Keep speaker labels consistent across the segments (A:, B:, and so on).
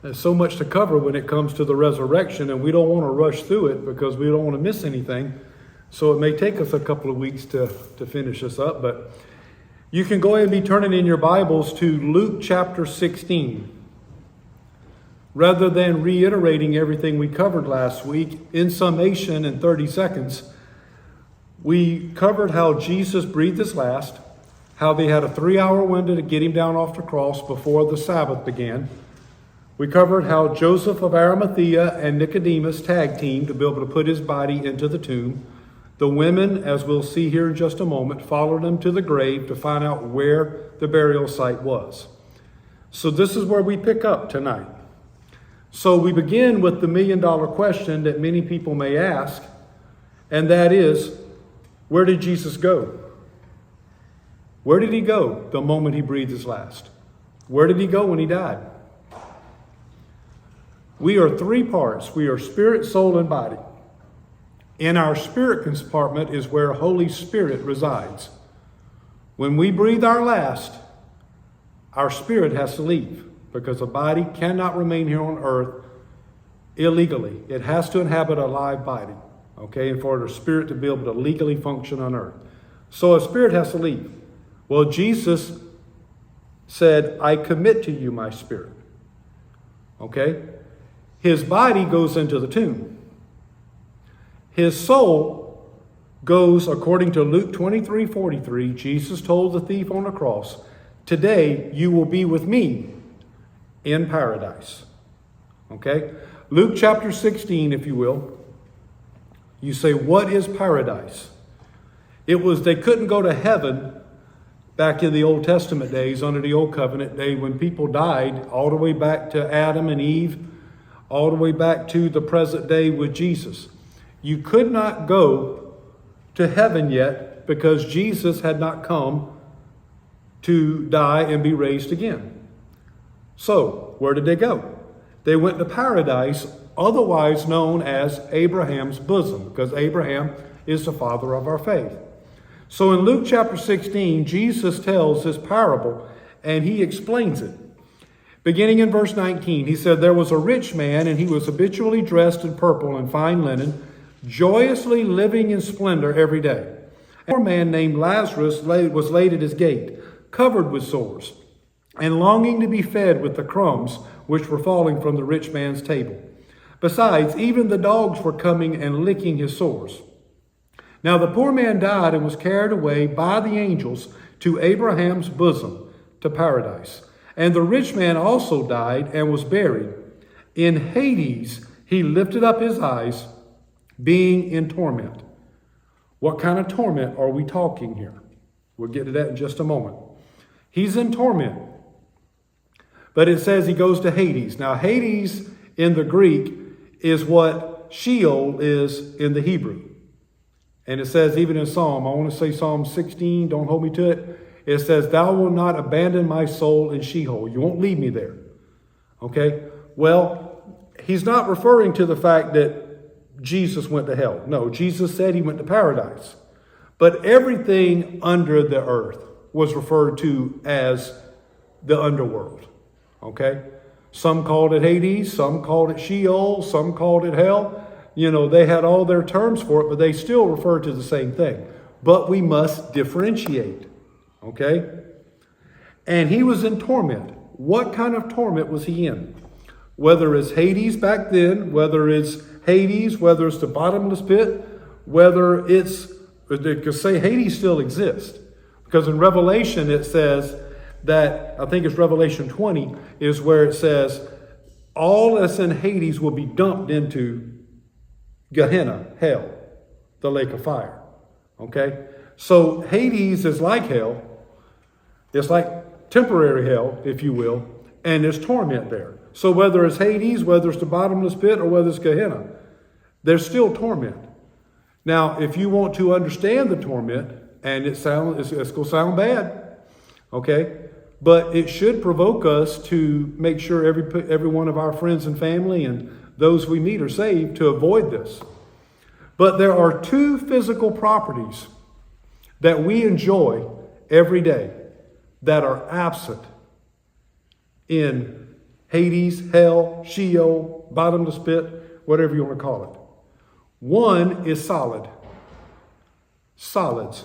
A: There's so much to cover when it comes to the resurrection, and we don't want to rush through it because we don't want to miss anything. So it may take us a couple of weeks to finish this up, but you can go ahead and be turning in your Bibles to Luke chapter 16. Rather than reiterating everything we covered last week, in summation in 30 seconds, we covered how Jesus breathed his last, how they had a 3-hour window to get him down off the cross before the Sabbath began. We covered how Joseph of Arimathea and Nicodemus tag teamed to be able to put his body into the tomb. The women, as we'll see here in just a moment, followed him to the grave to find out where the burial site was. So this is where we pick up tonight. So we begin with the million-dollar question that many people may ask, and that is, where did Jesus go? Where did he go the moment he breathed his last? Where did he go when he died? We are 3 parts. We are spirit, soul, and body. In our spirit compartment is where Holy Spirit resides. When we breathe our last, our spirit has to leave because a body cannot remain here on earth illegally. It has to inhabit a live body, okay, and for the spirit to be able to legally function on earth. So a spirit has to leave. Well, Jesus said, I commit to you my spirit. Okay? His body goes into the tomb. His soul goes, according to Luke 23:43, Jesus told the thief on the cross, today you will be with me in paradise. Okay? Luke chapter 16, if you will. You say, what is paradise? It was, they couldn't go to heaven back in the Old Testament days, under the Old Covenant day, when people died, all the way back to Adam and Eve, all the way back to the present day with Jesus. You could not go to heaven yet because Jesus had not come to die and be raised again. So, where did they go? They went to paradise, otherwise known as Abraham's bosom, because Abraham is the father of our faith. So in Luke chapter 16, Jesus tells this parable and he explains it. Beginning in verse 19, he said, there was a rich man and he was habitually dressed in purple and fine linen, joyously living in splendor every day. A poor man named Lazarus was laid at his gate, covered with sores, and longing to be fed with the crumbs which were falling from the rich man's table. Besides, even the dogs were coming and licking his sores. Now the poor man died and was carried away by the angels to Abraham's bosom, to paradise. And the rich man also died and was buried. In Hades he lifted up his eyes, being in torment. What kind of torment are we talking here? We'll get to that in just a moment. He's in torment. But it says he goes to Hades. Now Hades in the Greek is what Sheol is in the Hebrew. And it says even in Psalm, I want to say Psalm 16, don't hold me to it. It says, thou wilt not abandon my soul in Sheol. You won't leave me there. Okay? Well, he's not referring to the fact that Jesus went to hell. No, Jesus said he went to paradise. But everything under the earth was referred to as the underworld. Okay? Some called it Hades, some called it Sheol, some called it hell. You know, they had all their terms for it, but they still refer to the same thing. But we must differentiate. Okay? And he was in torment. What kind of torment was he in? Whether it's Hades back then, whether it's Hades, whether it's the bottomless pit, whether it's, because say Hades still exists. Because in Revelation it says that, I think it's Revelation 20, is where it says, all that's in Hades will be dumped into Gehenna, hell, the lake of fire. Okay? So Hades is like hell. It's like temporary hell, if you will, and there's torment there. So whether it's Hades, whether it's the bottomless pit, or whether it's Gehenna, there's still torment. Now, if you want to understand the torment, and it's going to sound bad, okay? But it should provoke us to make sure every one of our friends and family and those we meet are saved to avoid this. But there are 2 physical properties that we enjoy every day that are absent in Hades, hell, Sheol, bottomless pit, whatever you want to call it. One is solid. Solids.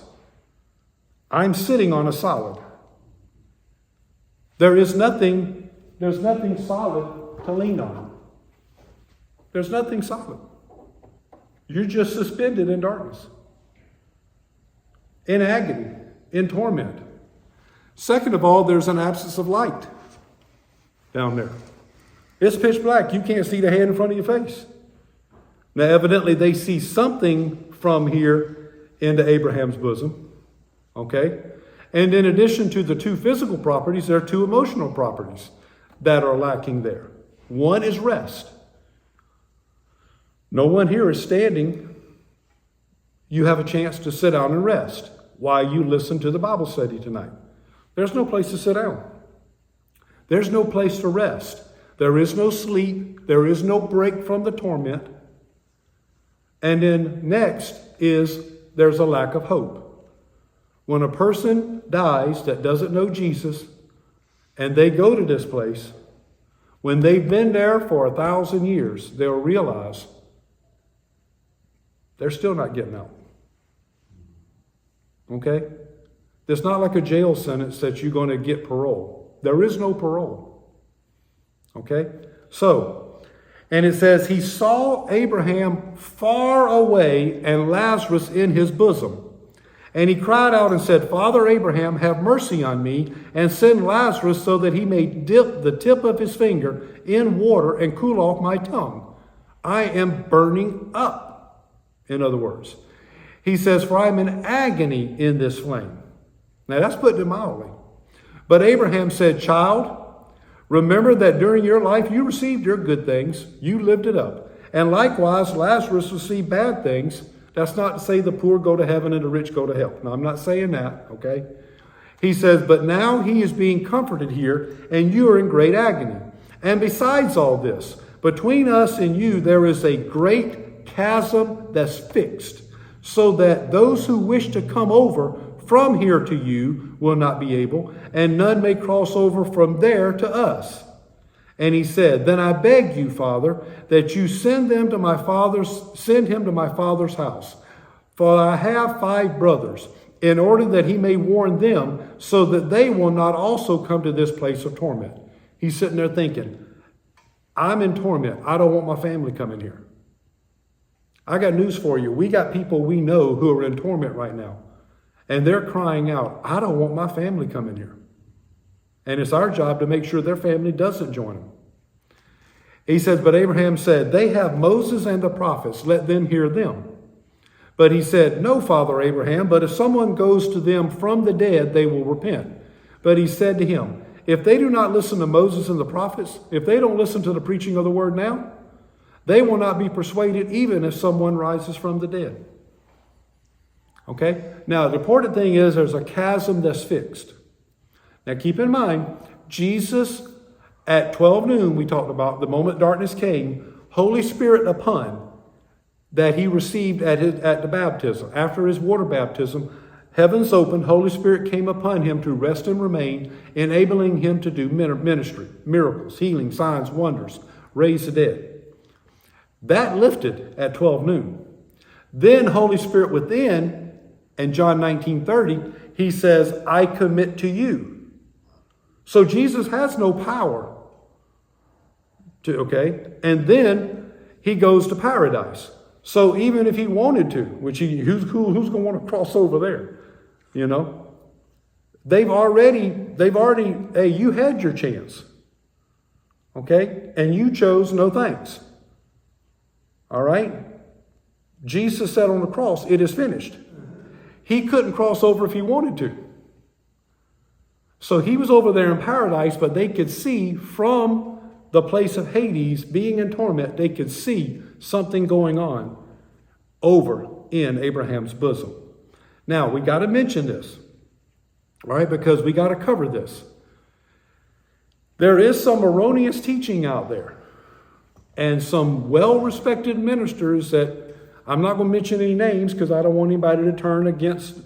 A: I'm sitting on a solid. There's nothing solid to lean on. There's nothing solid. You're just suspended in darkness, in agony, in torment. Second of all, there's an absence of light down there. It's pitch black. You can't see the hand in front of your face. Now, evidently, they see something from here into Abraham's bosom. Okay? And in addition to the two physical properties, there are two emotional properties that are lacking there. One is rest. No one here is standing. You have a chance to sit down and rest while you listen to the Bible study tonight. There's no place to sit down. There's no place to rest. There is no sleep. There is no break from the torment. And then next is there's a lack of hope. When a person dies that doesn't know Jesus and they go to this place, when they've been there for 1,000 years, they'll realize they're still not getting out. Okay? It's not like a jail sentence that you're going to get parole. There is no parole. Okay? So, and it says, he saw Abraham far away and Lazarus in his bosom. And he cried out and said, Father Abraham, have mercy on me and send Lazarus so that he may dip the tip of his finger in water and cool off my tongue. I am burning up. In other words, he says, for I am in agony in this flame. Now that's putting it mildly. But Abraham said, child, remember that during your life you received your good things. You lived it up. And likewise, Lazarus received bad things. That's not to say the poor go to heaven and the rich go to hell. Now, I'm not saying that, okay? He says, but now he is being comforted here, and you are in great agony. And besides all this, between us and you, there is a great chasm that's fixed, so that those who wish to come over from here to you will not be able, and none may cross over from there to us. And he said, then I beg you, Father, that you send him to my father's house. For I have 5 brothers, in order that he may warn them, so that they will not also come to this place of torment. He's sitting there thinking, I'm in torment. I don't want my family coming here. I got news for you. We got people we know who are in torment right now. And they're crying out, I don't want my family coming here. And it's our job to make sure their family doesn't join them. He says, but Abraham said, they have Moses and the prophets, let them hear them. But he said, no, Father Abraham, but if someone goes to them from the dead, they will repent. But he said to him, if they do not listen to Moses and the prophets, if they don't listen to the preaching of the word now, they will not be persuaded even if someone rises from the dead. Okay? Now, the important thing is there's a chasm that's fixed. Now keep in mind, Jesus at 12 noon, we talked about the moment darkness came, Holy Spirit upon that he received at the baptism. After his water baptism, heavens opened, Holy Spirit came upon him to rest and remain, enabling him to do ministry, miracles, healing, signs, wonders, raise the dead. That lifted at 12 noon. Then Holy Spirit within, in John 19:30, he says, I commit to you. So Jesus has no power and then he goes to paradise. So even if he wanted to, which who's going to want to cross over there? You know, they've already, hey, you had your chance. Okay. And you chose no thanks. All right. Jesus said on the cross, it is finished. He couldn't cross over if he wanted to. So he was over there in paradise, but they could see from the place of Hades, being in torment, they could see something going on over in Abraham's bosom. Now, we got to mention this, all right, because we got to cover this. There is some erroneous teaching out there and some well-respected ministers that I'm not going to mention any names because I don't want anybody to turn against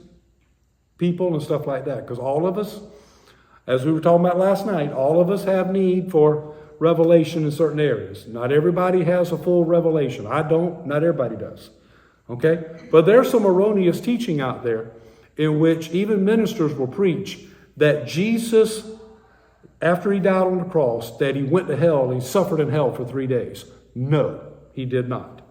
A: people and stuff like that, because all of us, as we were talking about last night, all of us have need for revelation in certain areas. Not everybody has a full revelation. I don't. Not everybody does. Okay? But there's some erroneous teaching out there in which even ministers will preach that Jesus, after he died on the cross, that he went to hell and he suffered in hell for 3 days. No, he did not.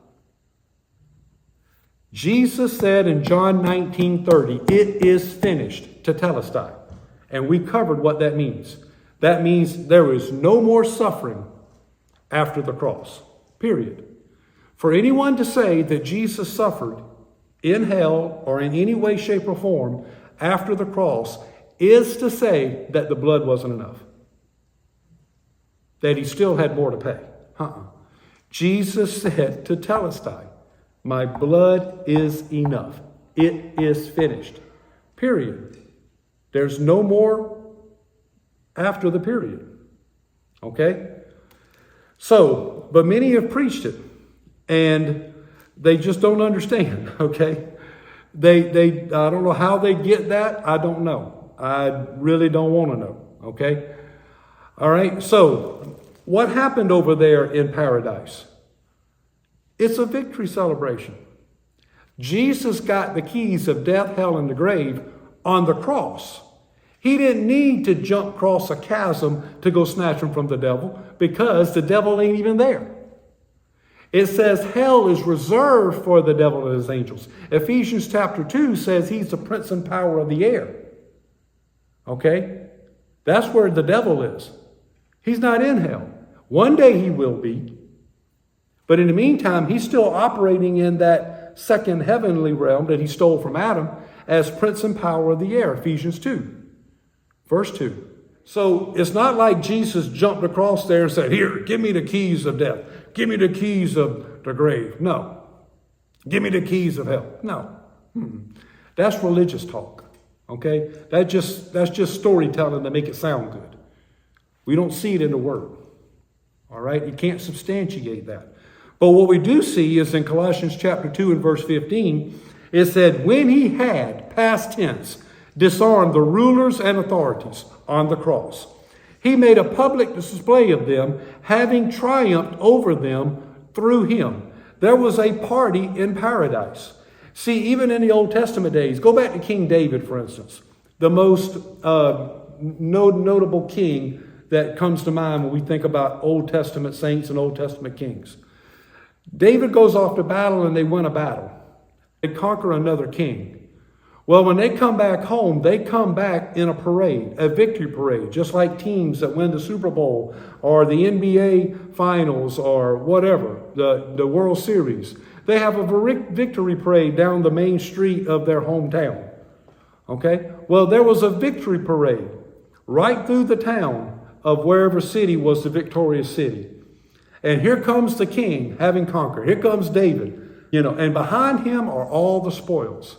A: Jesus said in John 19:30, "It is finished," tetelestai. And we covered what that means. That means there is no more suffering after the cross, period. For anyone to say that Jesus suffered in hell or in any way, shape, or form after the cross is to say that the blood wasn't enough, that he still had more to pay. Jesus said to Telestai, "My blood is enough. It is finished." Period. There's no more after the period. Okay? So, but many have preached it, and they just don't understand. Okay? I don't know how they get that. I don't know. I really don't want to know. Okay? All right? So, what happened over there in paradise? It's a victory celebration. Jesus got the keys of death, hell, and the grave on the cross. He didn't need to jump across a chasm to go snatch them from the devil, because the devil ain't even there. It says hell is reserved for the devil and his angels. Ephesians chapter 2 says he's the prince and power of the air. Okay? That's where the devil is. He's not in hell. One day he will be. But in the meantime, he's still operating in that second heavenly realm that he stole from Adam as prince and power of the air. Ephesians 2, verse 2. So it's not like Jesus jumped across there and said, "Here, give me the keys of death. Give me the keys of the grave." No. "Give me the keys of hell." No. That's religious talk. Okay? That's just storytelling to make it sound good. We don't see it in the Word. All right? You can't substantiate that. But what we do see is in Colossians chapter 2 and verse 15, it said, "When he had," past tense, "disarmed the rulers and authorities on the cross, he made a public display of them, having triumphed over them through him." There was a party in paradise. See, even in the Old Testament days, go back to King David, for instance, the most notable king that comes to mind when we think about Old Testament saints and Old Testament kings. David goes off to battle and they win a battle. They conquer another king. Well, when they come back home, they come back in a parade, a victory parade, just like teams that win the Super Bowl or the NBA Finals or whatever, the World Series. They have a victory parade down the main street of their hometown. Okay? Well, there was a victory parade right through the town of wherever city was the victorious city. And here comes the king having conquered. Here comes David, and behind him are all the spoils.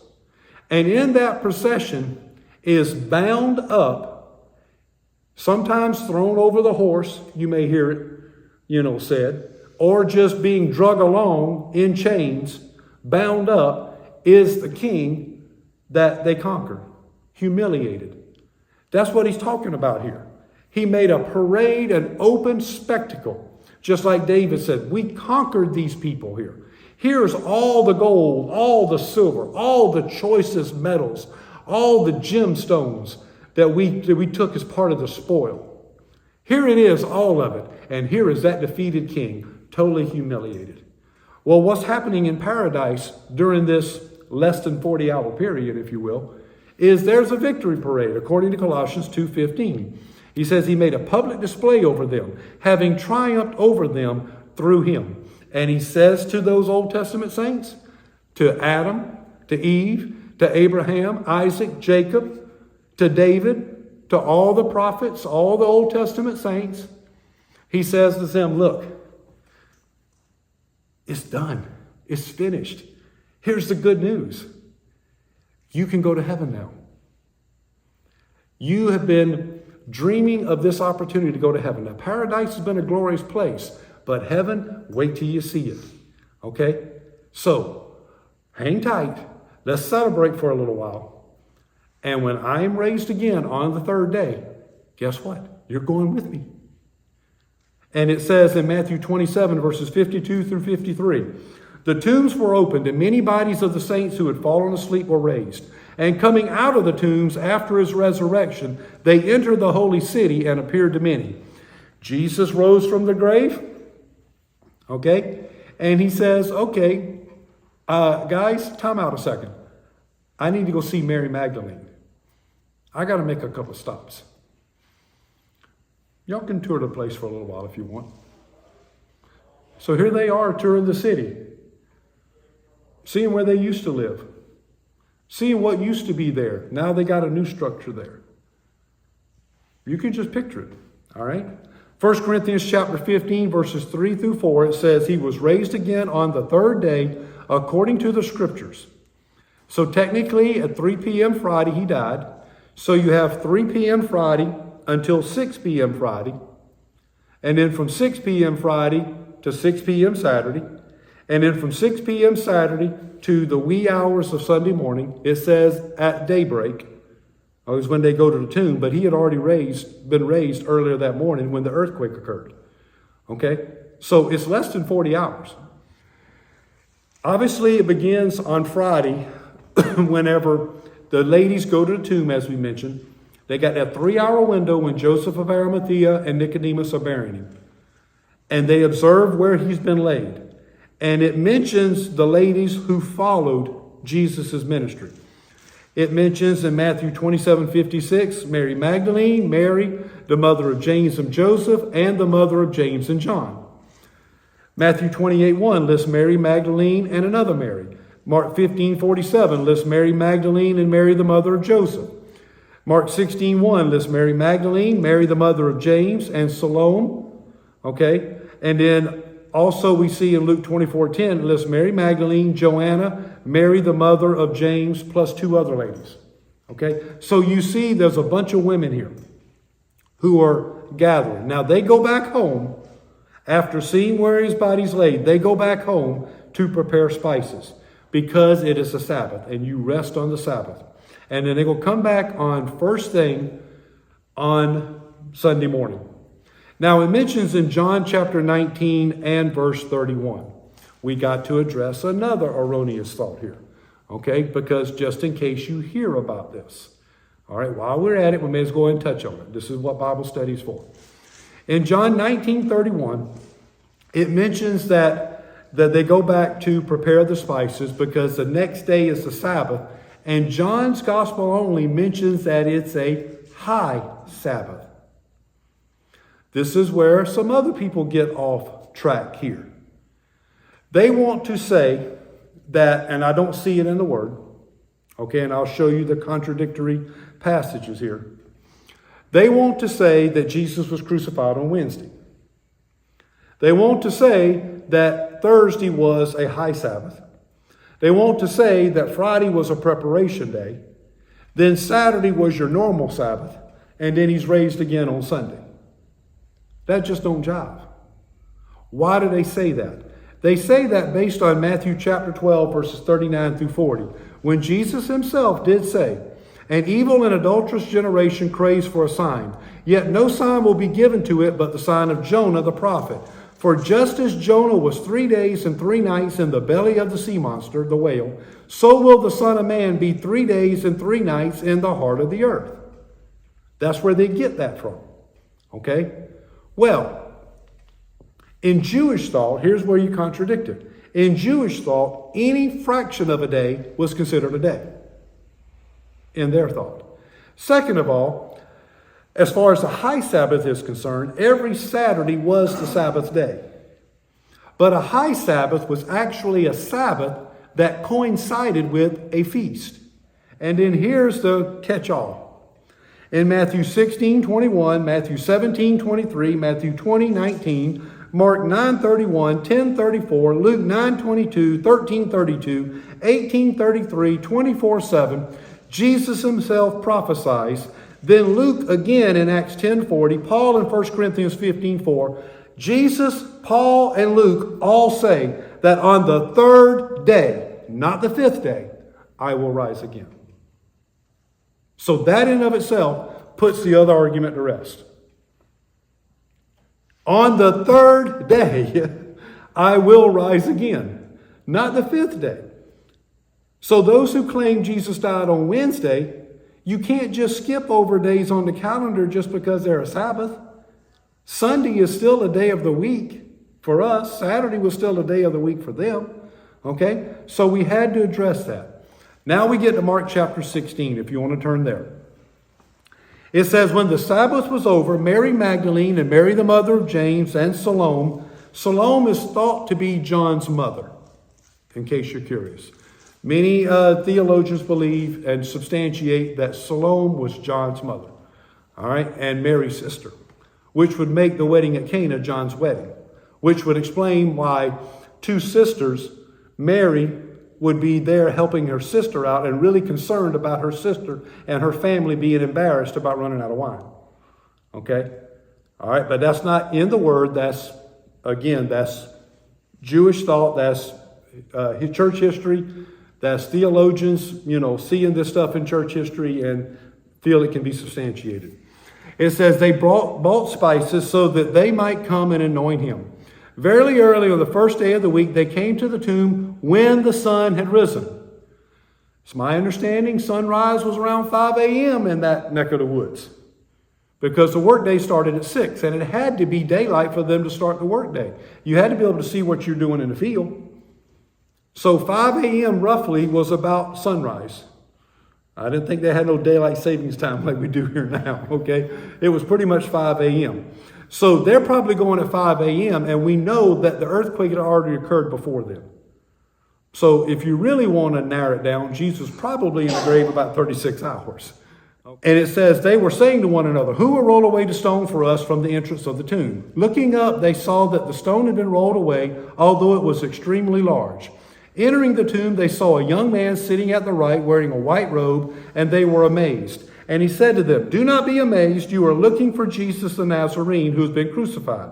A: And in that procession is bound up, sometimes thrown over the horse, you may hear it, said, or just being drug along in chains, bound up, is the king that they conquered, humiliated. That's what he's talking about here. He made a parade, an open spectacle. Just like David said, we conquered these people here. Here's all the gold, all the silver, all the choicest metals, all the gemstones that we took as part of the spoil. Here it is, all of it. And here is that defeated king, totally humiliated. Well, what's happening in paradise during this less than 40-hour period, if you will, is there's a victory parade, according to Colossians 2:15. He says he made a public display over them, having triumphed over them through him. And he says to those Old Testament saints, to Adam, to Eve, to Abraham, Isaac, Jacob, to David, to all the prophets, all the Old Testament saints, he says to them, look, it's done. It's finished. Here's the good news. You can go to heaven now. You have been dreaming of this opportunity to go to heaven. Now, paradise has been a glorious place, but heaven, wait till you see it. Okay? So, hang tight. Let's celebrate for a little while. And when I am raised again on the third day, guess what? You're going with me. And it says in Matthew 27, verses 52 through 53, the tombs were opened, and many bodies of the saints who had fallen asleep were raised. And coming out of the tombs after his resurrection, they entered the holy city and appeared to many. Jesus rose from the grave. Okay? And he says, okay, guys, time out a second. I need to go see Mary Magdalene. I got to make a couple stops. Y'all can tour the place for a little while if you want. So here they are touring the city, seeing where they used to live, seeing what used to be there. Now they got a new structure there. You can just picture it, all right? 1 Corinthians chapter 15, verses 3 through 4, it says, he was raised again on the third day according to the scriptures. So technically at 3 p.m. Friday, he died. So you have 3 p.m. Friday until 6 p.m. Friday. And then from 6 p.m. Friday to 6 p.m. Saturday. And then from 6 p.m. Saturday to the wee hours of Sunday morning, it says at daybreak. It was when they go to the tomb, but he had already been raised earlier that morning when the earthquake occurred. Okay? So it's less than 40 hours. Obviously, it begins on Friday whenever the ladies go to the tomb, as we mentioned. They got that 3-hour window when Joseph of Arimathea and Nicodemus are burying him. And they observe where he's been laid. And it mentions the ladies who followed Jesus' ministry. It mentions in Matthew 27:56, Mary Magdalene, Mary, the mother of James and Joseph, and the mother of James and John. Matthew 28:1 lists Mary Magdalene and another Mary. Mark 15:47 lists Mary Magdalene and Mary, the mother of Joseph. Mark 16:1 lists Mary Magdalene, Mary, the mother of James, and Salome. Okay? And then also we see in Luke 24:10 lists Mary Magdalene, Joanna, Mary, the mother of James, plus 2 other ladies. Okay? So you see there's a bunch of women here who are gathering. Now they go back home after seeing where his body's laid. They go back home to prepare spices because it is a Sabbath and you rest on the Sabbath. And then they will come back on first thing on Sunday morning. Now it mentions in John chapter 19 and verse 31. We got to address another erroneous thought here. Okay? Because just in case you hear about this. All right, while we're at it, we may as well go ahead and touch on it. This is what Bible study is for. In John 19:31, it mentions that they go back to prepare the spices because the next day is the Sabbath. And John's gospel only mentions that it's a high Sabbath. This is where some other people get off track here. They want to say that, and I don't see it in the Word, okay, and I'll show you the contradictory passages here. They want to say that Jesus was crucified on Wednesday. They want to say that Thursday was a high Sabbath. They want to say that Friday was a preparation day. Then Saturday was your normal Sabbath. And then he's raised again on Sunday. That just don't jive. Why do they say that? They say that based on Matthew chapter 12, verses 39 through 40. When Jesus himself did say, an evil and adulterous generation craves for a sign, yet no sign will be given to it but the sign of Jonah the prophet. For just as Jonah was 3 days and 3 nights in the belly of the sea monster, the whale, so will the Son of Man be 3 days and 3 nights in the heart of the earth. That's where they get that from. Okay? Well, in Jewish thought, here's where you contradict it. In Jewish thought, any fraction of a day was considered a day. In their thought. Second of all, as far as the high Sabbath is concerned, every Saturday was the Sabbath day. But a high Sabbath was actually a Sabbath that coincided with a feast. And then here's the catch-all. In Matthew 16:21, Matthew 17:23, Matthew 20:19, Mark 9:31, 10:34, Luke 9:22, 13:32, 18:33, 24:7, Jesus himself prophesies. Then Luke again in Acts 10:40, Paul in 1 Corinthians 15:4, Jesus, Paul, and Luke all say that on the third day, not the 5th day, I will rise again. So that in of itself puts the other argument to rest. On the third day, I will rise again. Not the fifth day. So those who claim Jesus died on Wednesday, you can't just skip over days on the calendar just because they're a Sabbath. Sunday is still a day of the week for us. Saturday was still a day of the week for them. Okay? So we had to address that. Now we get to Mark chapter 16, if you want to turn there. It says, when the Sabbath was over, Mary Magdalene and Mary the mother of James and Salome. Salome is thought to be John's mother, in case you're curious. Many theologians believe and substantiate that Salome was John's mother, all right, and Mary's sister, which would make the wedding at Cana John's wedding, which would explain why two sisters, Mary would be there helping her sister out and really concerned about her sister and her family being embarrassed about running out of wine. Okay? All right, but that's not in the Word. That's, again, that's Jewish thought. That's church history. That's theologians, seeing this stuff in church history and feel it can be substantiated. It says they bought spices so that they might come and anoint him. Very early on the first day of the week, they came to the tomb when the sun had risen. It's my understanding sunrise was around 5 a.m. in that neck of the woods, because the workday started at 6, and it had to be daylight for them to start the workday. You had to be able to see what you're doing in the field. So 5 a.m. roughly was about sunrise. I didn't think they had no daylight savings time like we do here now, okay? It was pretty much 5 a.m. So they're probably going at 5 a.m., and we know that the earthquake had already occurred before then. So if you really want to narrow it down, Jesus was probably in the grave about 36 hours. And it says, they were saying to one another, who will roll away the stone for us from the entrance of the tomb? Looking up, they saw that the stone had been rolled away, although it was extremely large. Entering the tomb, they saw a young man sitting at the right, wearing a white robe, and they were amazed. And he said to them, do not be amazed. You are looking for Jesus the Nazarene, who has been crucified.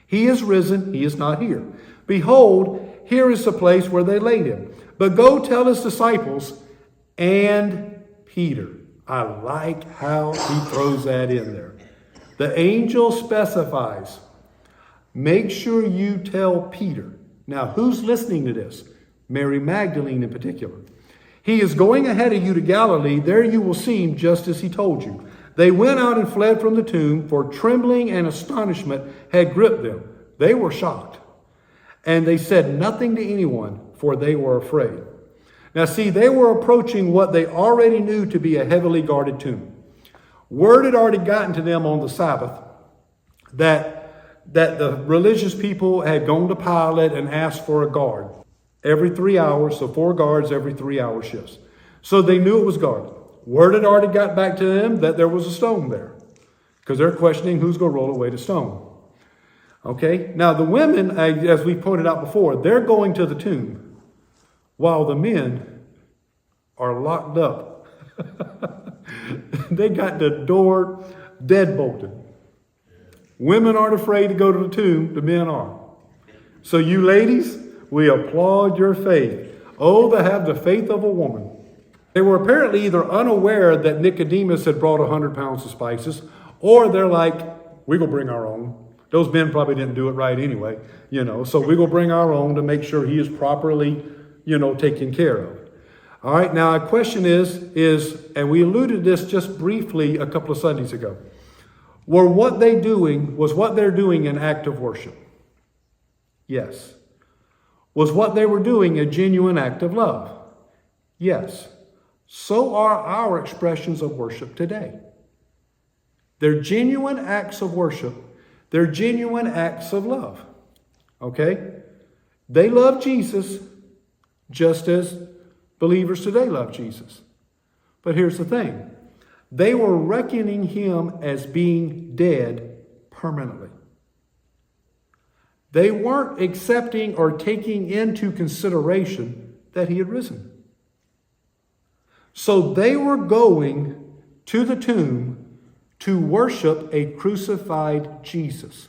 A: He is risen. He is not here. Behold, here is the place where they laid him. But go tell his disciples and Peter. I like how he throws that in there. The angel specifies, make sure you tell Peter. Now, who's listening to this? Mary Magdalene in particular. He is going ahead of you to Galilee. There you will see him just as he told you. They went out and fled from the tomb, for trembling and astonishment had gripped them. They were shocked. And they said nothing to anyone, for they were afraid. Now see, they were approaching what they already knew to be a heavily guarded tomb. Word had already gotten to them on the Sabbath that the religious people had gone to Pilate and asked for a guard every 3 hours, so 4 guards every 3-hour shifts. So they knew it was guarded. Word had already got back to them that there was a stone there, because they're questioning who's going to roll away the stone. Okay, now the women, as we pointed out before, they're going to the tomb, while the men are locked up. They got the door deadbolted. Women aren't afraid to go to the tomb, the men are. So you ladies, we applaud your faith. Oh, to have the faith of a woman. They were apparently either unaware that Nicodemus had brought 100 pounds of spices, or they're like, we're going to bring our own. Those men probably didn't do it right anyway, so we're going to bring our own to make sure he is properly, taken care of. All right, now a question is, and we alluded to this just briefly a couple of Sundays ago, was what they're doing an act of worship? Yes. Was what they were doing a genuine act of love? Yes. So are our expressions of worship today. They're genuine acts of worship. They're genuine acts of love. Okay? They love Jesus just as believers today love Jesus. But here's the thing. They were reckoning him as being dead permanently. They weren't accepting or taking into consideration that he had risen. So they were going to the tomb to worship a crucified Jesus.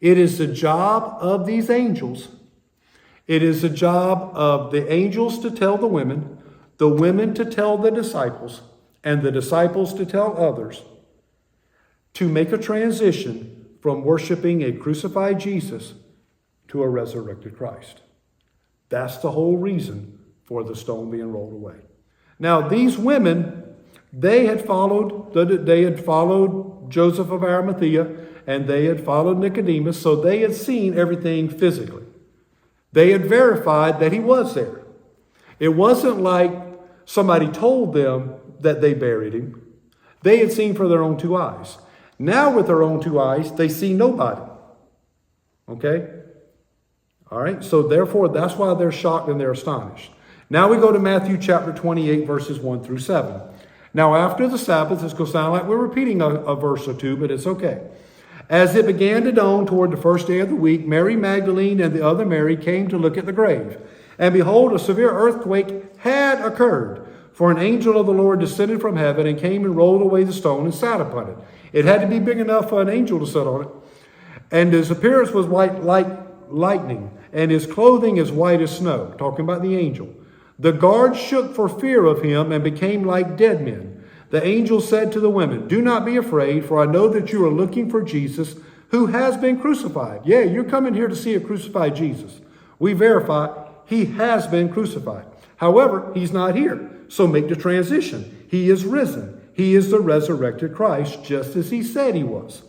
A: It is the job of these angels. It is the job of the angels to tell the women to tell the disciples, and the disciples to tell others, to make a transition from worshiping a crucified Jesus to a resurrected Christ. That's the whole reason for the stone being rolled away. Now, these women, they had followed Joseph of Arimathea, and they had followed Nicodemus, so they had seen everything physically. They had verified that he was there. It wasn't like somebody told them that they buried him. They had seen for their own two eyes. Now with their own two eyes, they see nobody. Okay? All right? So therefore, that's why they're shocked and they're astonished. Now we go to Matthew chapter 28, verses 1 through 7. Now after the Sabbath, it's going to sound like we're repeating a verse or two, but it's okay. As it began to dawn toward the first day of the week, Mary Magdalene and the other Mary came to look at the grave. And behold, a severe earthquake had occurred. For an angel of the Lord descended from heaven and came and rolled away the stone and sat upon it. It had to be big enough for an angel to sit on it. And his appearance was white like lightning, and his clothing as white as snow. Talking about the angel. The guards shook for fear of him and became like dead men. The angel said to the women, "Do not be afraid, for I know that you are looking for Jesus, who has been crucified." Yeah, you're coming here to see a crucified Jesus. We verify he has been crucified. However, he's not here. So make the transition. He is risen. He is the resurrected Christ, just as he said he was.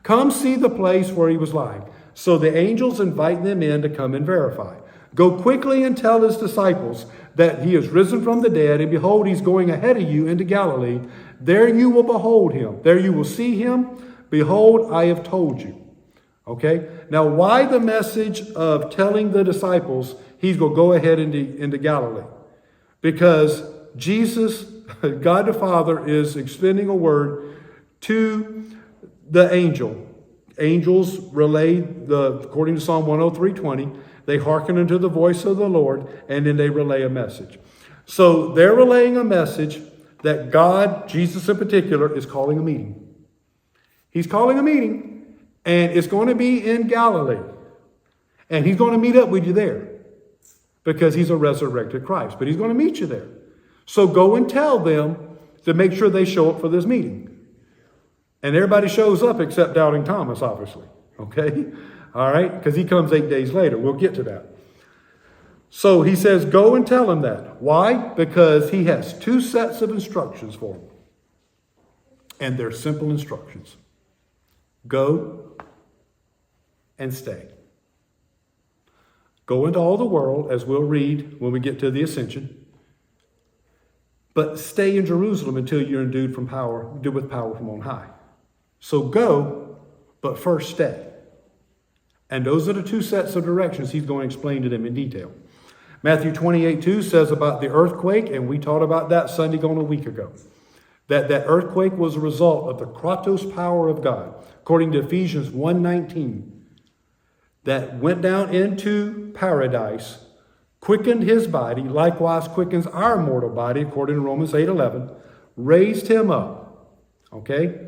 A: Come see the place where he was lying. So the angels invite them in to come and verify. Go quickly and tell his disciples that he is risen from the dead, and behold, he's going ahead of you into Galilee. There you will behold him. There you will see him. Behold, I have told you. Okay? Now, why the message of telling the disciples he's going to go ahead into Galilee? Because Jesus, God the Father, is extending a word to the angel. Angels relay, according to Psalm 103:20, they hearken unto the voice of the Lord, and then they relay a message. So they're relaying a message that God, Jesus in particular, is calling a meeting. He's calling a meeting, and it's going to be in Galilee. And he's going to meet up with you there because he's a resurrected Christ. But he's going to meet you there. So go and tell them to make sure they show up for this meeting. And everybody shows up except Doubting Thomas, obviously. Okay? All right? Because he comes 8 days later. We'll get to that. So he says, go and tell him that. Why? Because he has two sets of instructions for them. And they're simple instructions. Go and stay. Go into all the world, as we'll read when we get to the ascension. But stay in Jerusalem until you're endued with power from on high. So go, but first stay. And those are the two sets of directions he's going to explain to them in detail. Matthew 28:2 says about the earthquake, and we taught about that Sunday gone a week ago. That earthquake was a result of the kratos power of God, according to Ephesians 1:19, that went down into paradise, quickened his body, likewise quickens our mortal body, according to Romans 8:11, raised him up. Okay?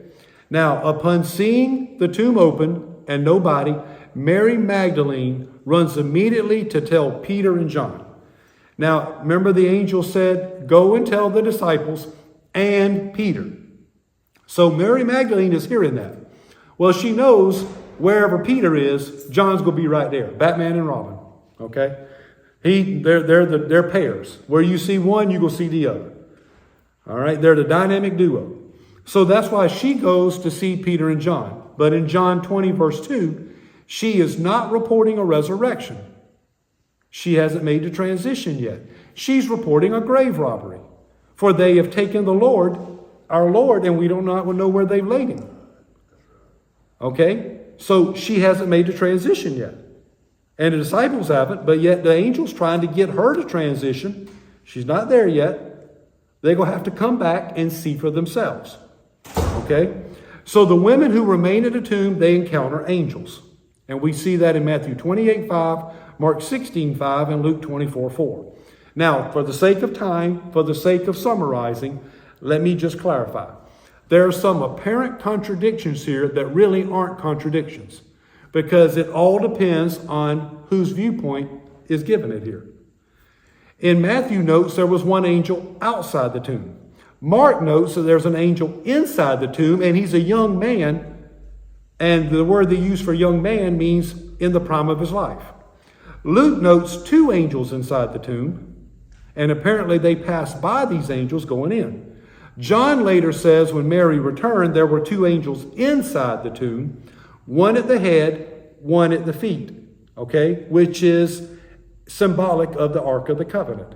A: Now, upon seeing the tomb open and no body, Mary Magdalene runs immediately to tell Peter and John. Now, remember the angel said, go and tell the disciples and Peter. So Mary Magdalene is hearing that. Well, she knows wherever Peter is, John's going to be right there. Batman and Robin. Okay? They're pairs. Where you see one, you go see the other. All right? They're the dynamic duo. So that's why she goes to see Peter and John. But in John 20, verse 2, she is not reporting a resurrection. She hasn't made the transition yet. She's reporting a grave robbery. For they have taken the Lord, our Lord, and we don't know where they've laid him. Okay? So she hasn't made the transition yet. And the disciples haven't, but yet the angel's trying to get her to transition. She's not there yet. They're going to have to come back and see for themselves. Okay? So the women who remain at the tomb, they encounter angels. And we see that in Matthew 28:5, Mark 16:5, and Luke 24:4. Now, for the sake of time, for the sake of summarizing, let me just clarify. There are some apparent contradictions here that really aren't contradictions, because it all depends on whose viewpoint is given it here. In Matthew notes there was one angel outside the tomb. Mark notes that there's an angel inside the tomb, and he's a young man And the word they use for young man means in the prime of his life. Luke notes 2 angels inside the tomb, and apparently they passed by these angels going in. John later says when Mary returned, there were 2 angels inside the tomb, one at the head, one at the feet, okay, which is symbolic of the Ark of the Covenant,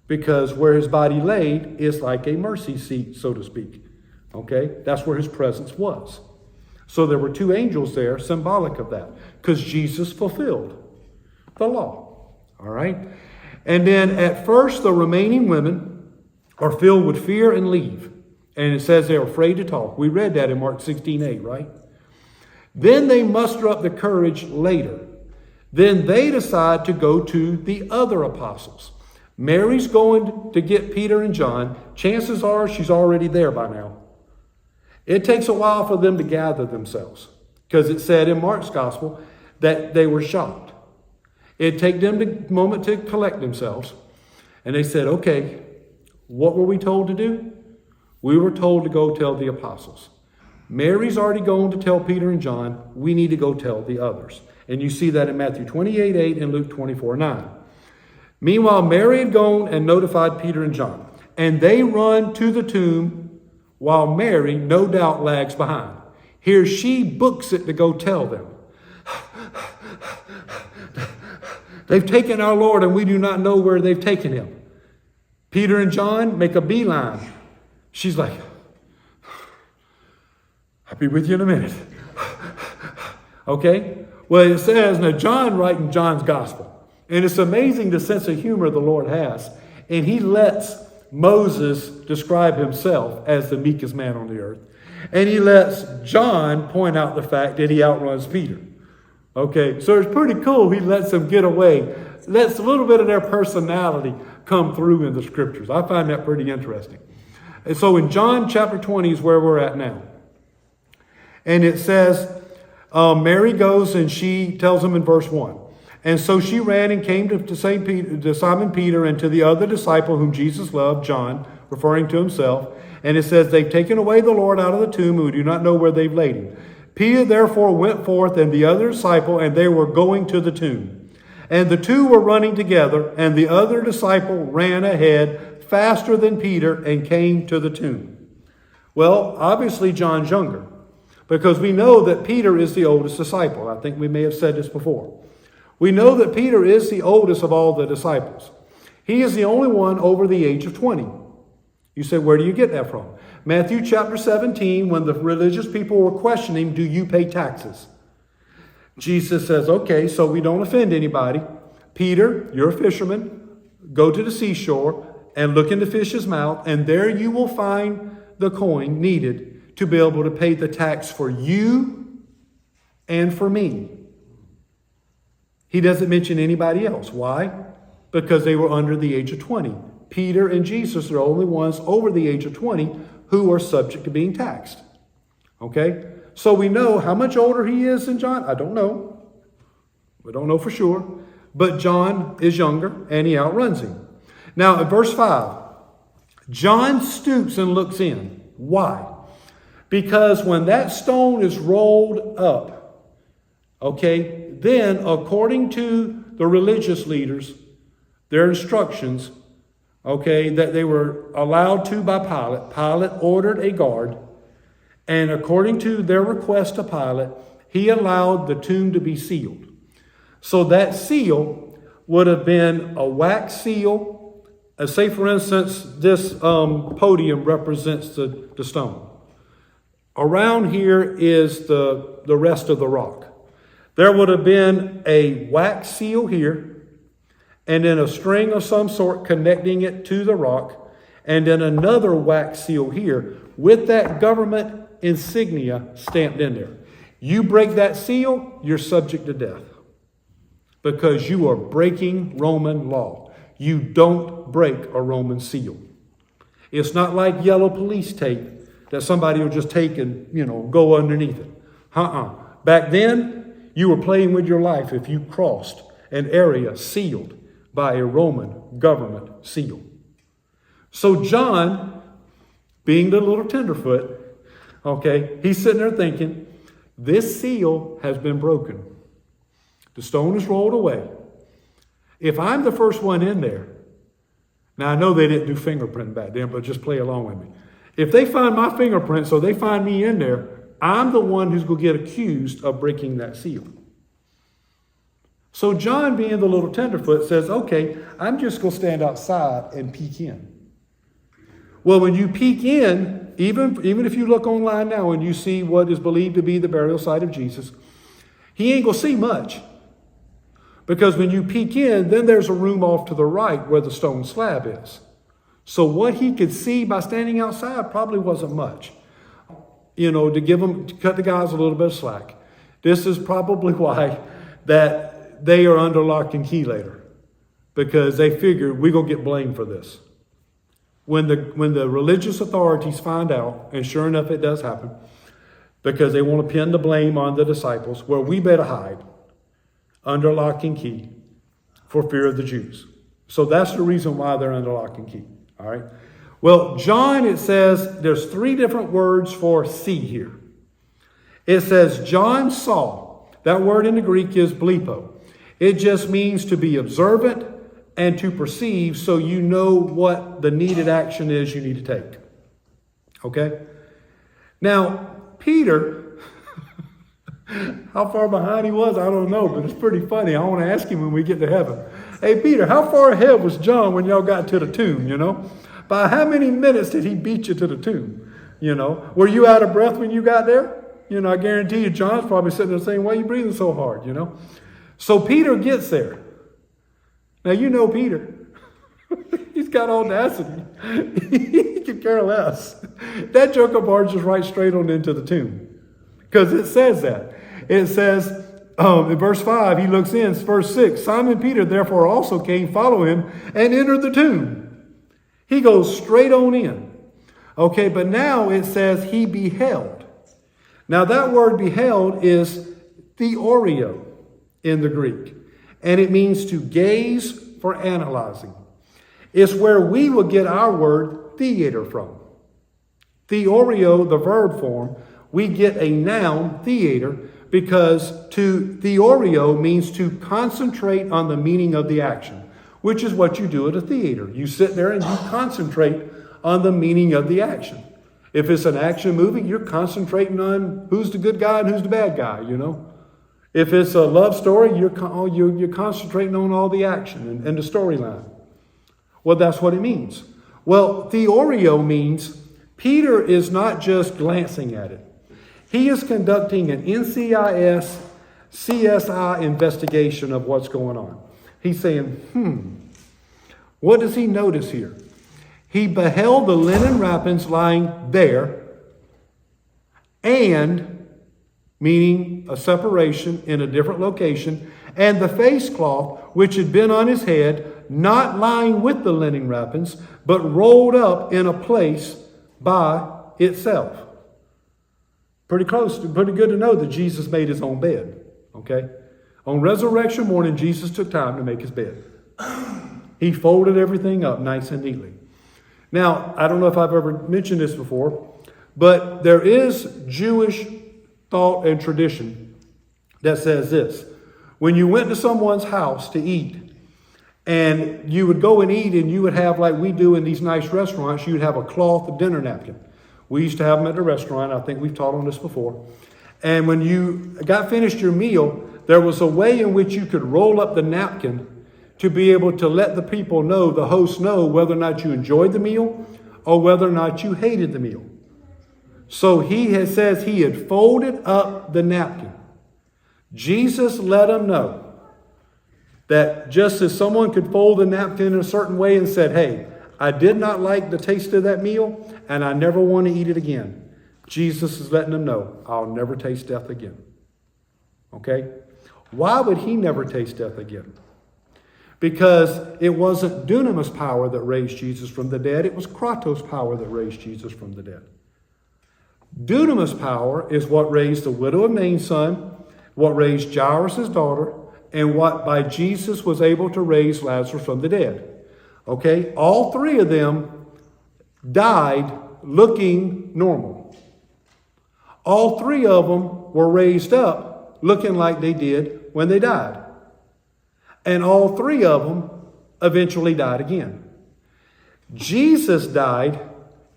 A: because where his body laid is like a mercy seat, so to speak, okay? That's where his presence was. So there were 2 angels there, symbolic of that, because Jesus fulfilled the law, all right? And then at first, the remaining women are filled with fear and leave. And it says they're afraid to talk. We read that in Mark 16:8, right? Then they muster up the courage later. Then they decide to go to the other apostles. Mary's going to get Peter and John. Chances are she's already there by now. It takes a while for them to gather themselves, because it said in Mark's gospel that they were shocked. It took them a moment to collect themselves. And they said, okay, what were we told to do? We were told to go tell the apostles. Mary's already going to tell Peter and John. We need to go tell the others. And you see that in Matthew 28:8 and Luke 24:9. Meanwhile, Mary had gone and notified Peter and John. And they run to the tomb while Mary, no doubt, lags behind. Here she books it to go tell them. They've taken our Lord and we do not know where they've taken him. Peter and John make a beeline. She's like, I'll be with you in a minute. Okay? Well, it says, now John writing John's gospel. And it's amazing the sense of humor the Lord has. And he lets Moses describe himself as the meekest man on the earth. And he lets John point out the fact that he outruns Peter. Okay, so it's pretty cool. He lets them get away. Lets a little bit of their personality come through in the scriptures. I find that pretty interesting. And so in John chapter 20 is where we're at now. And it says, Mary goes and she tells them in verse 1. And so she ran and came to Simon Peter and to the other disciple whom Jesus loved, John, referring to himself. And it says, they've taken away the Lord out of the tomb, and we do not know where they've laid him. Peter therefore went forth and the other disciple, and they were going to the tomb. And the 2 were running together, and the other disciple ran ahead faster than Peter and came to the tomb. Well, obviously John's younger, because we know that Peter is the oldest disciple. I think we may have said this before. We know that Peter is the oldest of all the disciples. He is the only one over the age of 20. You say, where do you get that from? Matthew chapter 17, when the religious people were questioning, do you pay taxes? Jesus says, okay, so we don't offend anybody. Peter, you're a fisherman. Go to the seashore and look in the fish's mouth, and there you will find the coin needed to be able to pay the tax for you and for me. He doesn't mention anybody else. Why? Because they were under the age of 20. Peter and Jesus are the only ones over the age of 20 who are subject to being taxed. Okay? So we know how much older he is than John. I don't know. We don't know for sure. But John is younger and he outruns him. Now in verse 5, John stoops and looks in. Why? Because when that stone is rolled up, okay, then according to the religious leaders, their instructions, okay, that they were allowed to by Pilate. Pilate ordered a guard, and according to their request to Pilate, he allowed the tomb to be sealed. So that seal would have been a wax seal. Say, for instance, this podium represents the stone. Around here is the rest of the rock. There would have been a wax seal here, and then a string of some sort connecting it to the rock, and then another wax seal here with that government insignia stamped in there. You break that seal, you're subject to death because you are breaking Roman law. You don't break a Roman seal. It's not like yellow police tape that somebody will just take and, go underneath it. Back then, you were playing with your life if you crossed an area sealed by a Roman government seal. So John, being the little tenderfoot, okay, he's sitting there thinking, This seal has been broken. The stone is rolled away. If I'm the first one in there, now I know they didn't do fingerprint back then, but just play along with me. If they find my fingerprint, so they find me in there, I'm the one who's going to get accused of breaking that seal. So John, being the little tenderfoot, says, okay, I'm just going to stand outside and peek in. Well, when you peek in, even if you look online now and you see what is believed to be the burial site of Jesus, he ain't going to see much. Because when you peek in, then there's a room off to the right where the stone slab is. So what he could see by standing outside probably wasn't much. To cut the guys a little bit of slack. This is probably why that they are under lock and key later. Because they figured we're going to get blamed for this. When the religious authorities find out, and sure enough it does happen, because they want to pin the blame on the disciples, well, we better hide under lock and key for fear of the Jews. So that's the reason why they're under lock and key. All right. Well, John, it says there's 3 different words for see here. It says John saw. That word in the Greek is blepo. It just means to be observant and to perceive, so you know what the needed action is you need to take. Okay? Now, Peter, how far behind he was, I don't know, but it's pretty funny. I want to ask him when we get to heaven. Hey, Peter, how far ahead was John when y'all got to the tomb, By how many minutes did he beat you to the tomb, Were you out of breath when you got there? I guarantee you John's probably sitting there saying, why are you breathing so hard, So Peter gets there. Now, Peter. He's got audacity. He could care less. That joker barges right straight on into the tomb. Because it says that. It says, in verse 5, he looks in, verse 6, Simon Peter therefore also came, follow him, and entered the tomb. He goes straight on in. Okay, but now it says he beheld. Now that word beheld is theorio in the Greek. And it means to gaze for analyzing. It's where we will get our word theater from. Theorio, the verb form, we get a noun, theater, because to theorio means to concentrate on the meaning of the action, which is what you do at a theater. You sit there and you concentrate on the meaning of the action. If it's an action movie, you're concentrating on who's the good guy and who's the bad guy, If it's a love story, you're concentrating on all the action and the storyline. Well, that's what it means. Well, theorio means Peter is not just glancing at it. He is conducting an NCIS, CSI investigation of what's going on. He's saying, what does he notice here? He beheld the linen wrappings lying there, and, meaning a separation in a different location, and the face cloth which had been on his head, not lying with the linen wrappings, but rolled up in a place by itself. Pretty close, pretty good to know that Jesus made his own bed. Okay? On resurrection morning, Jesus took time to make his bed. He folded everything up nice and neatly. Now, I don't know if I've ever mentioned this before, but there is Jewish thought and tradition that says this. When you went to someone's house to eat, and you would go and eat, and you would have, like we do in these nice restaurants, you'd have a cloth dinner napkin. We used to have them at the restaurant. I think we've taught on this before. And when you got finished your meal, there was a way in which you could roll up the napkin to be able to let the people know, the host know, whether or not you enjoyed the meal or whether or not you hated the meal. So says he had folded up the napkin. Jesus let them know that just as someone could fold a napkin in a certain way and said, hey, I did not like the taste of that meal and I never want to eat it again. Jesus is letting them know, I'll never taste death again. Okay? Why would he never taste death again? Because it wasn't dunamis power that raised Jesus from the dead. It was kratos power that raised Jesus from the dead. Dunamis power is what raised the widow of Nain's son, what raised Jairus' daughter, and what by Jesus was able to raise Lazarus from the dead. Okay? All 3 of them died looking normal. All 3 of them were raised up looking like they did when they died. And all three of them eventually died again. Jesus died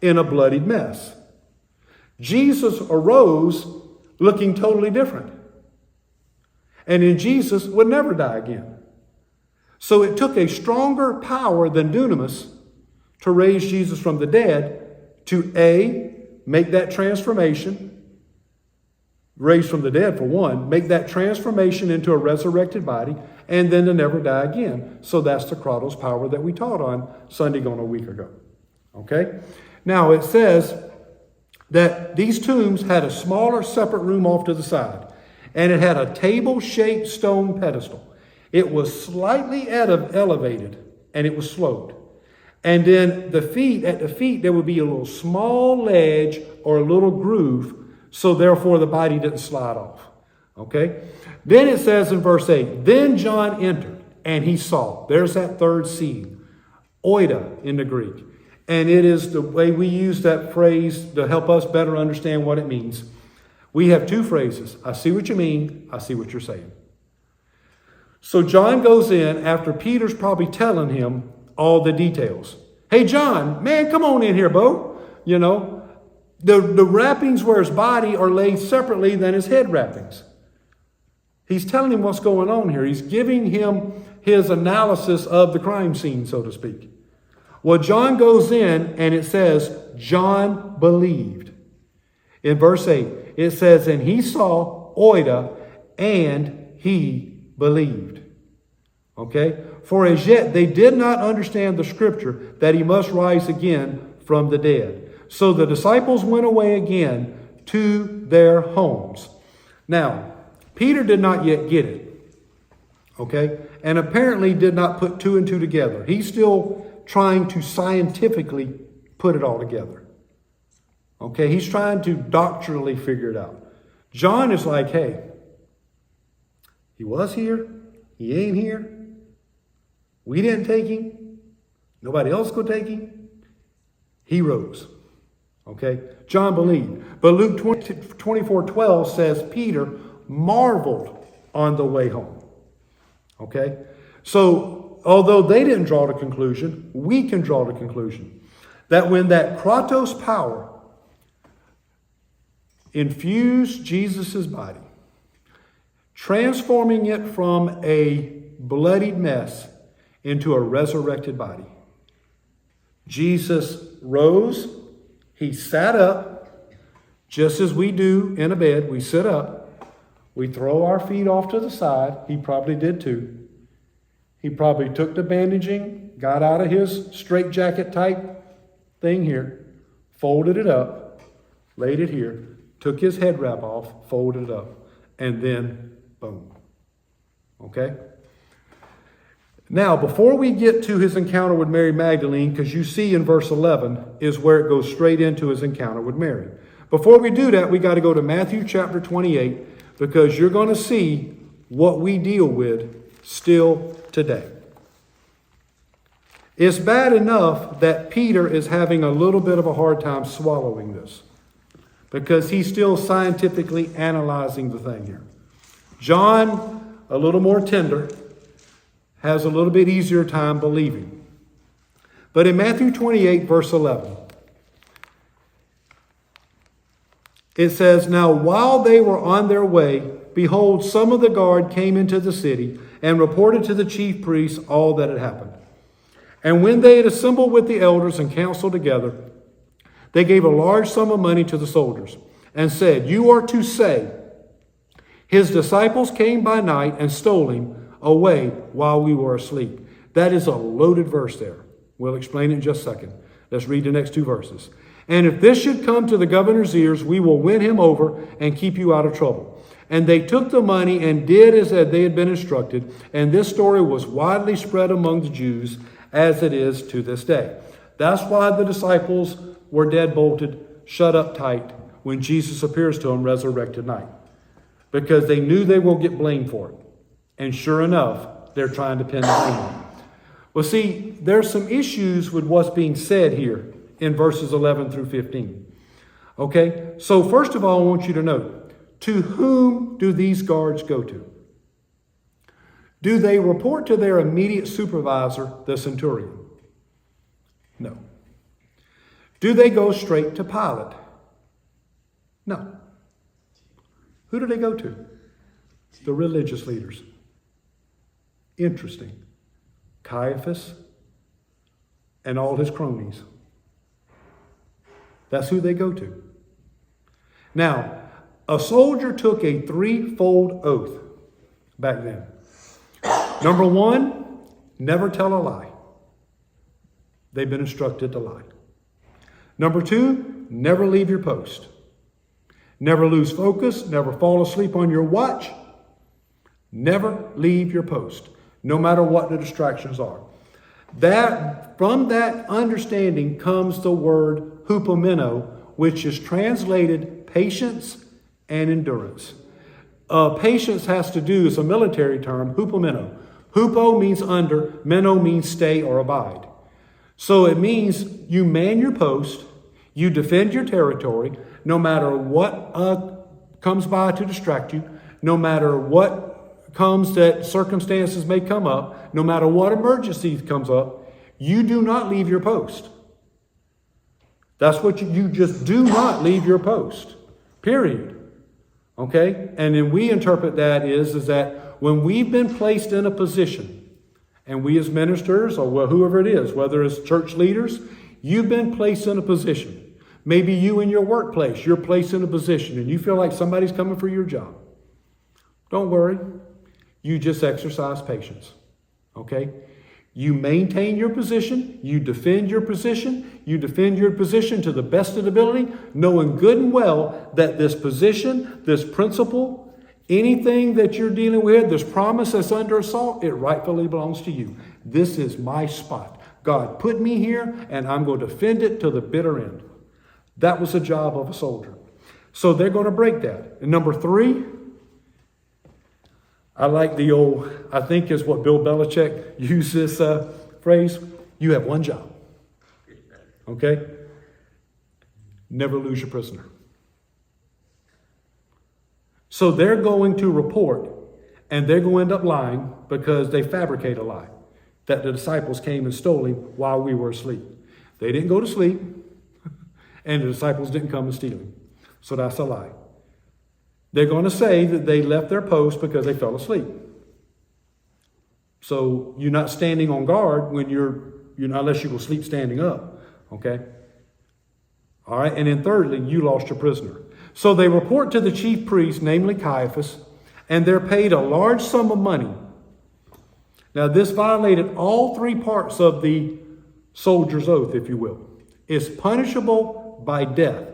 A: in a bloodied mess. Jesus arose looking totally different. And then Jesus would never die again. So it took a stronger power than dunamis to raise Jesus from the dead to A, make that transformation, raised from the dead for one, make that transformation into a resurrected body, and then to never die again. So that's the Kratos power that we taught on Sunday gone a week ago. Okay? Now it says that these tombs had a smaller separate room off to the side, and it had a table-shaped stone pedestal. It was slightly elevated, and it was sloped. And then at the feet, there would be a little small ledge or a little groove, so therefore the body didn't slide off. Okay? Then it says in verse 8, then John entered, and he saw. There's that third seed, oida in the Greek. And it is the way we use that phrase to help us better understand what it means. We have two phrases. I see what you mean. I see what you're saying. So John goes in after Peter's probably telling him all the details. Hey, John, man, come on in here, Bo. You know, the wrappings where his body are laid separately than his head wrappings. He's telling him what's going on here. He's giving him his analysis of the crime scene, so to speak. Well, John goes in and it says, John believed. In verse 8, it says, and he saw oida and he believed. Okay? For as yet they did not understand the scripture that he must rise again from the dead. So the disciples went away again to their homes. Now, Peter did not yet get it. Okay? And apparently did not put two and two together. He's still trying to scientifically put it all together. Okay? He's trying to doctrinally figure it out. John is like, hey, he was here. He ain't here. We didn't take him. Nobody else could take him. He rose. Okay? John believed. But Luke 24:12 says Peter marveled on the way home. Okay? So, although they didn't draw the conclusion, we can draw the conclusion that when that Kratos power infused Jesus' body, transforming it from a bloodied mess into a resurrected body, Jesus rose, he sat up, just as we do in a bed. We sit up, we throw our feet off to the side. He probably did too. He probably took the bandaging, got out of his straitjacket type thing here, folded it up, laid it here, took his head wrap off, folded it up, and then boom. Okay? Now, before we get to his encounter with Mary Magdalene, because you see in verse 11 is where it goes straight into his encounter with Mary. Before we do that, we got to go to Matthew chapter 28, because you're going to see what we deal with still today. It's bad enough that Peter is having a little bit of a hard time swallowing this, because he's still scientifically analyzing the thing here. John, a little more tender, has a little bit easier time believing. But in Matthew 28, verse 11, it says, now while they were on their way, behold, some of the guard came into the city and reported to the chief priests all that had happened. And when they had assembled with the elders and counseled together, they gave a large sum of money to the soldiers and said, you are to say, his disciples came by night and stole him away while we were asleep. That is a loaded verse there. We'll explain it in just a second. Let's read the next two verses. And if this should come to the governor's ears, we will win him over and keep you out of trouble. And they took the money and did as they had been instructed. And this story was widely spread among the Jews, as it is to this day. That's why the disciples were dead-bolted, shut up tight, when Jesus appears to them resurrected night. Because they knew they will get blamed for it. And sure enough, they're trying to pin the blame on. Well, see, there's some issues with what's being said here in verses 11 through 15. Okay? So first of all, I want you to note, To whom do these guards go to? Do they report to their immediate supervisor, the centurion? No. Do they go straight to Pilate? No. Who do they go to? The religious leaders. Interesting. Caiaphas and all his cronies. That's who they go to. Now, a soldier took a threefold oath back then. Number one, never tell a lie. They've been instructed to lie. Number two, never leave your post. Never lose focus, never fall asleep on your watch. Never leave your post, no matter what the distractions are. From that understanding comes the word hupomeno, which is translated patience and endurance. Patience has to do, it's a military term, hupomeno. Hupo means under, meno means stay or abide. So it means you man your post, you defend your territory, no matter what comes by to distract you, no matter what comes that circumstances may come up, no matter what emergency comes up, you do not leave your post. That's what you just do not leave your post. Period. Okay? And then we interpret that is that when we've been placed in a position, and we as ministers or whoever it is, whether it's church leaders, you've been placed in a position. Maybe you in your workplace, you're placed in a position and you feel like somebody's coming for your job. Don't worry. You just exercise patience. Okay? You maintain your position. You defend your position. You defend your position to the best of the ability, knowing good and well that this position, this principle, anything that you're dealing with, this promise that's under assault, it rightfully belongs to you. This is my spot. God put me here and I'm going to defend it to the bitter end. That was the job of a soldier. So they're going to break that. And number three, I like the old, I think is what Bill Belichick used this phrase, you have one job. Okay? Never lose your prisoner. So they're going to report, and they're going to end up lying because they fabricate a lie that the disciples came and stole him while we were asleep. They didn't go to sleep, and the disciples didn't come and steal him. So that's a lie. They're going to say that they left their post because they fell asleep. So you're not standing on guard when you're unless you go sleep standing up. Okay? All right. And then thirdly, you lost your prisoner. So they report to the chief priest, namely Caiaphas, and they're paid a large sum of money. Now, this violated all three parts of the soldier's oath, if you will. It's punishable by death.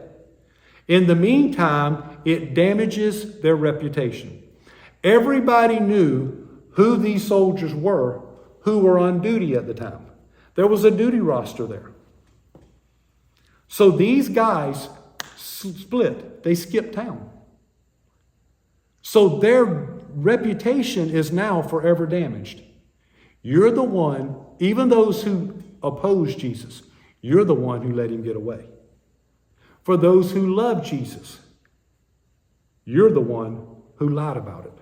A: In the meantime, it damages their reputation. Everybody knew who these soldiers were who were on duty at the time. There was a duty roster there. So these guys split. They skipped town. So their reputation is now forever damaged. You're the one, even those who oppose Jesus, you're the one who let him get away. For those who love Jesus, you're the one who lied about it.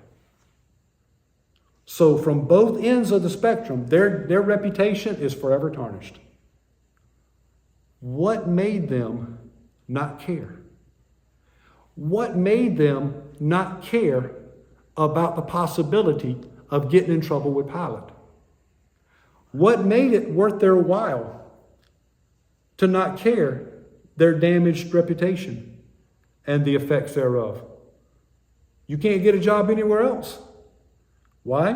A: So from both ends of the spectrum, their reputation is forever tarnished. What made them not care? What made them not care about the possibility of getting in trouble with Pilate? What made it worth their while to not care their damaged reputation and the effects thereof? You can't get a job anywhere else. Why?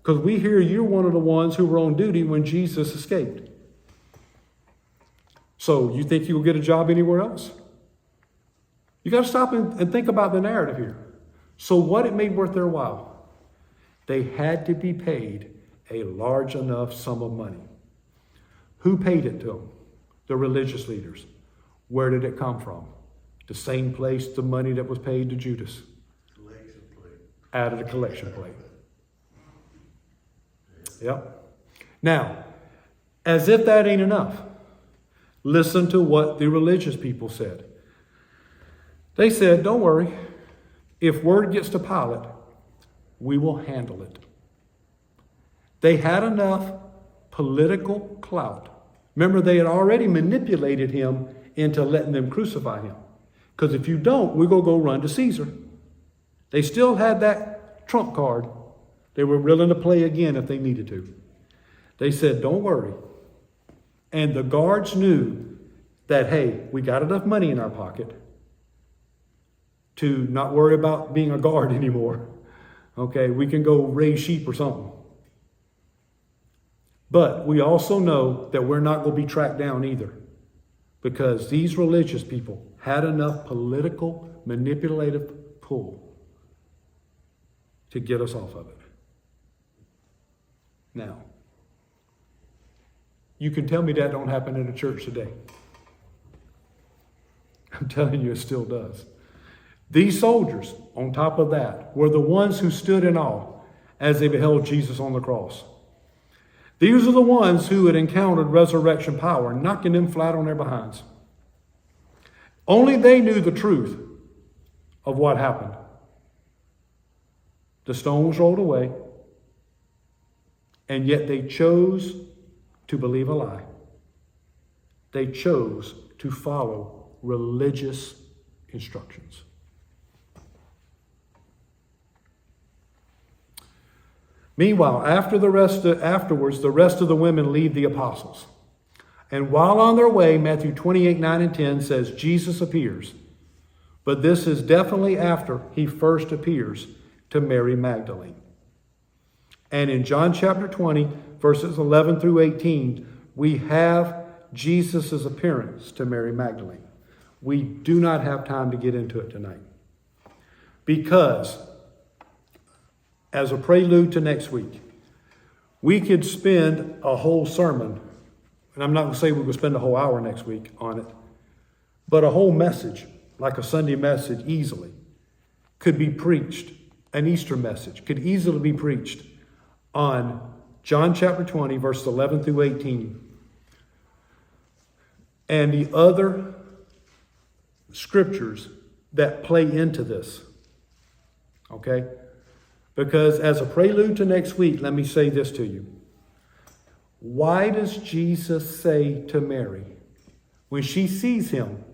A: Because we hear you're one of the ones who were on duty when Jesus escaped. So you think you'll get a job anywhere else? You got to stop and think about the narrative here. So what it made worth their while? They had to be paid a large enough sum of money. Who paid it to them? The religious leaders. Where did it come from? The same place the money that was paid to Judas.
B: Collection plate.
A: Out of the collection plate. Yep. Now, as if that ain't enough, listen to what the religious people said. They said, don't worry. if word gets to Pilate, we will handle it. They had enough political clout. Remember, they had already manipulated him into letting them crucify him. Because if you don't, we're going to go run to Caesar. They still had that trump card. They were willing to play again if they needed to. They said, don't worry. And the guards knew that, hey, we got enough money in our pocket to not worry about being a guard anymore. Okay, we can go raise sheep or something. But we also know that we're not going to be tracked down either, because these religious people had enough political manipulative pull to get us off of it. Now, you can tell me that don't happen in a church today. I'm telling you, it still does. These soldiers, on top of that, were the ones who stood in awe as they beheld Jesus on the cross. These are the ones who had encountered resurrection power, knocking them flat on their behinds. Only they knew the truth of what happened. The stone was rolled away, and yet they chose to believe a lie. They chose to follow religious instructions. Meanwhile, afterwards, the rest of the women leave the apostles. And while on their way, Matthew 28, 9 and 10 says, Jesus appears. But this is definitely after he first appears to Mary Magdalene. And in John chapter 20, verses 11 through 18, we have Jesus' appearance to Mary Magdalene. We do not have time to get into it tonight, because as a prelude to next week, we could spend a whole sermon, and I'm not going to say we're going to spend a whole hour next week on it, but a whole message, like a Sunday message easily, could be preached. An Easter message could easily be preached on John chapter 20, verses 11 through 18. And the other scriptures that play into this. Okay? Because as a prelude to next week, let me say this to you. Why does Jesus say to Mary, when she sees him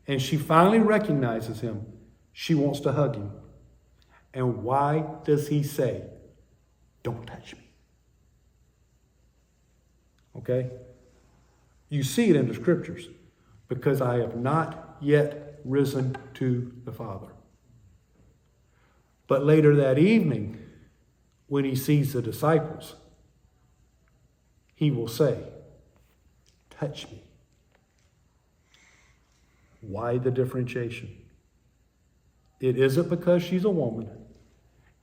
A: and she finally recognizes him, she wants to hug him? And why does he say, don't touch me? Okay? You see it in the scriptures. Because I have not yet risen to the Father. But later that evening, when he sees the disciples, he will say, touch me. Why the differentiation? It isn't because she's a woman.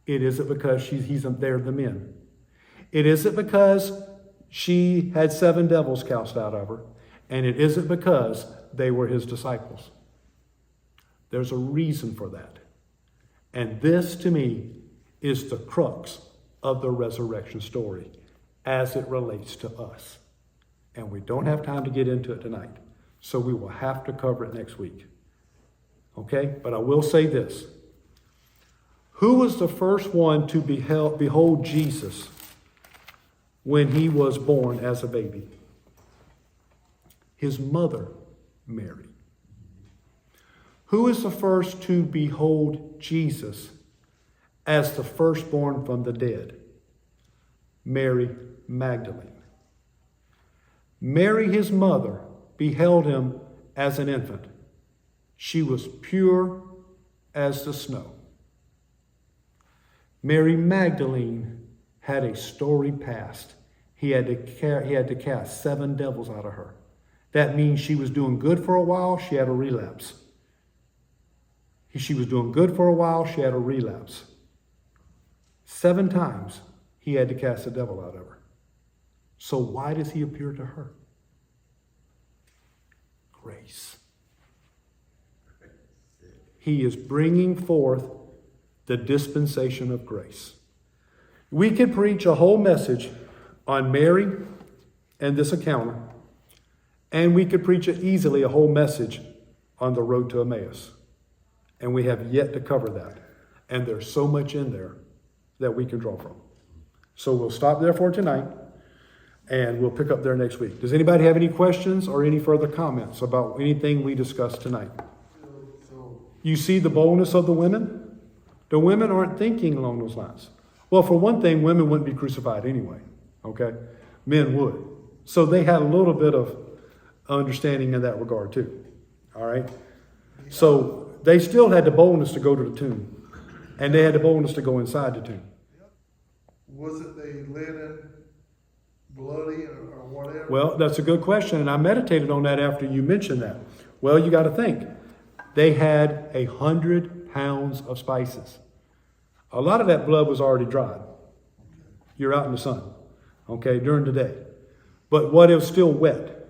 A: It isn't because he's there the men. It isn't because she had 7 devils cast out of her. And it isn't because they were his disciples. There's a reason for that. And this, to me, is the crux of the resurrection story as it relates to us. And we don't have time to get into it tonight, so we will have to cover it next week. Okay? But I will say this. Who was the first one to behold Jesus when he was born as a baby? His mother, Mary. Who is the first to behold Jesus as the firstborn from the dead? Mary Magdalene. Mary, his mother, beheld him as an infant. She was pure as the snow. Mary Magdalene had a storied past. He had to cast 7 devils out of her. That means she was doing good for a while, she had a relapse. She was doing good for a while, she had a relapse. 7 times he had to cast the devil out of her. So why does he appear to her? Grace. He is bringing forth the dispensation of grace. We could preach a whole message on Mary and this encounter, and we could preach easily a whole message on the road to Emmaus. And we have yet to cover that. And there's so much in there that we can draw from. So we'll stop there for tonight, and we'll pick up there next week. Does anybody have any questions or any further comments about anything we discussed tonight? You see the boldness of the women? The women aren't thinking along those lines. Well, for one thing, women wouldn't be crucified anyway, okay? Men would. So they had a little bit of understanding in that regard too, all right? So they still had the boldness to go to the tomb, and they had the boldness to go inside the tomb.
B: Was it they linen, bloody, or whatever?
A: Well, that's a good question, and I meditated on that after you mentioned that. Well, you got to think. They had 100 pounds of spices. A lot of that blood was already dried. You're out in the sun, okay, during the day. But what is still wet,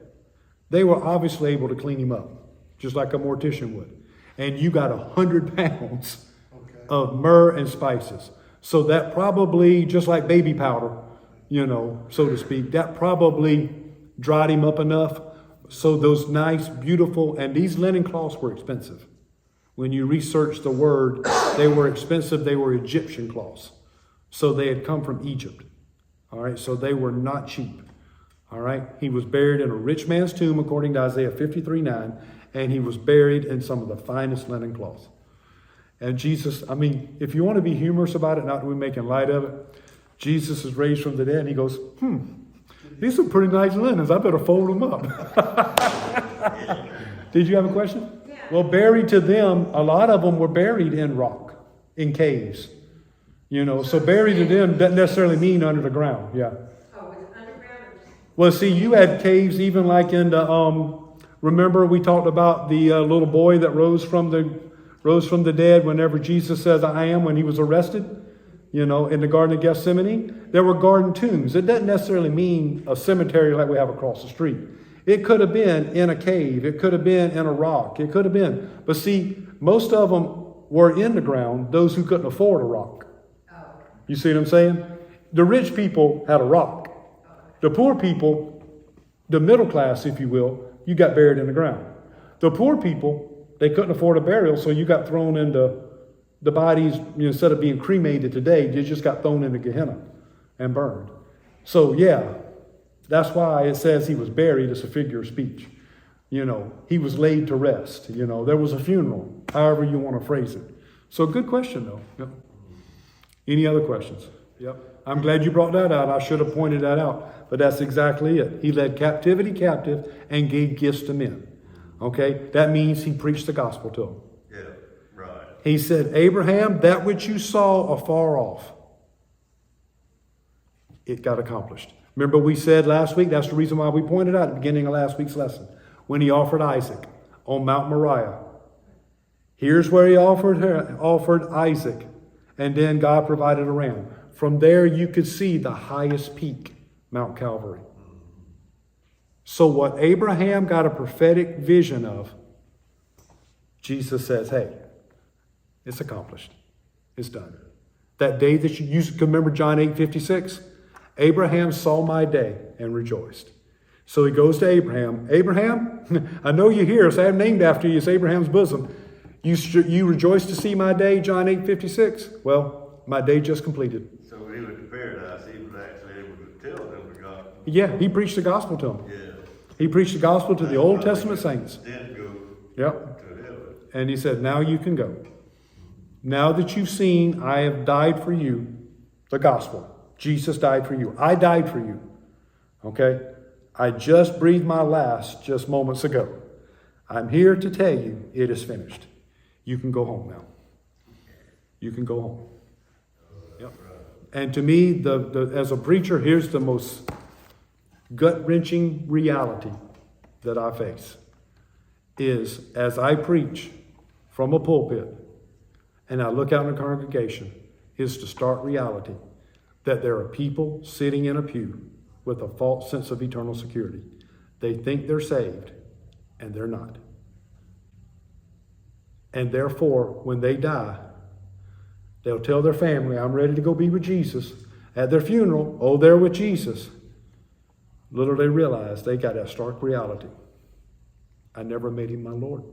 A: they were obviously able to clean him up, just like a mortician would. And you got 100 pounds of myrrh and spices. So that probably, just like baby powder, you know, so to speak, that probably dried him up enough. So those nice, beautiful, and these linen cloths were expensive. When you research the word, they were expensive. They were Egyptian cloths. So they had come from Egypt. All right, so they were not cheap. All right, he was buried in a rich man's tomb, according to Isaiah 53:9, and he was buried in some of the finest linen cloths. And Jesus, I mean, if you want to be humorous about it, not that we're making light of it, Jesus is raised from the dead, and he goes, these are pretty nice linens. I better fold them up. Did you have a question? Yeah. Well, buried to them, a lot of them were buried in rock, in caves. You know, so buried to them doesn't necessarily mean under the ground. Yeah.
C: Oh, was it underground?
A: Well, see, you had caves even like in the, remember we talked about the little boy that rose from the dead whenever Jesus says, I am, when he was arrested, you know, in the Garden of Gethsemane. There were garden tombs. It doesn't necessarily mean a cemetery like we have across the street. It could have been in a cave. It could have been in a rock. It could have been. But see, most of them were in the ground, those who couldn't afford a rock. You see what I'm saying? The rich people had a rock. The poor people, the middle class, if you will, you got buried in the ground. The poor people, they couldn't afford a burial, so you got thrown into the bodies, you know, instead of being cremated today, you just got thrown into Gehenna and burned. So yeah, that's why it says he was buried as a figure of speech. You know, he was laid to rest. You know, there was a funeral, however you want to phrase it. So good question though. Yep. Any other questions? Yep. I'm glad you brought that out. I should have pointed that out, but that's exactly it. He led captivity captive and gave gifts to men. Okay, that means he preached the gospel to them.
B: Yeah, right.
A: He said, Abraham, that which you saw afar off, it got accomplished. Remember we said last week, that's the reason why we pointed out at the beginning of last week's lesson, when he offered Isaac on Mount Moriah. Here's where he offered Isaac, and then God provided a ram. From there you could see the highest peak, Mount Calvary. So what Abraham got a prophetic vision of, Jesus says, hey, it's accomplished. It's done. That day that you can remember John 8:56, Abraham saw my day and rejoiced. So he goes to Abraham. Abraham, I know you're here, so I'm named after you. It's Abraham's bosom. You rejoice to see my day, John 8:56. Well, my day just completed.
B: So when he went to paradise, he was actually able to tell them the gospel.
A: Yeah, he preached the gospel to them.
B: Yeah.
A: He preached the gospel to the Old Testament saints.
B: Then go
A: Yep.
B: to heaven.
A: And he said, now you can go. Now that you've seen, I have died for you, the gospel. Jesus died for you. I died for you. Okay? I just breathed my last just moments ago. I'm here to tell you it is finished. You can go home now. You can go home. Yep. And to me, as a preacher, here's the most gut-wrenching reality that I face is as I preach from a pulpit and I look out in the congregation, is to start reality that there are people sitting in a pew with a false sense of eternal security. They think they're saved and they're not. And therefore, when they die, they'll tell their family, I'm ready to go be with Jesus. At their funeral, oh, they're with Jesus. Little they realize they got that stark reality. I never made him my Lord.